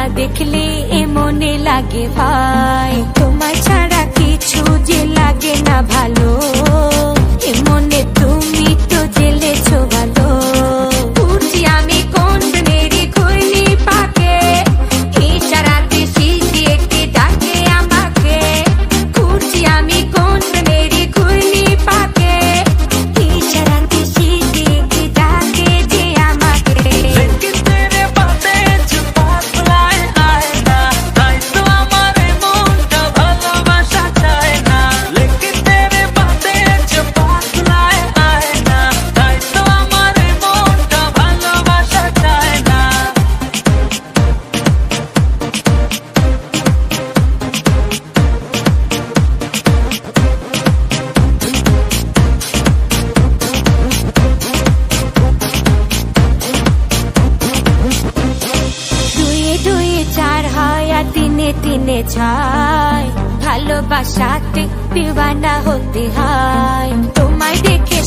দেখলে এ মনে লাগে ভাই, তোমার ছাড়া কিছু যে লাগে না ভালো, এ মনে তুমি তো জেলেছো ভালো। উঠছি আমি কোন মেরি খুইনি পাকে, ইশারাতে শিশি একটি ডাকে আমাকে। উঠছি আমি কোন মেরি খুইনি পাকে, ইশারাতে শিশি একটি ডাকে যে আমাকে। চার হয় আর তিনে তিনে ছয়, ভালোবাসাতে দিওয়ানা হতে হয়। তোমায় দেখে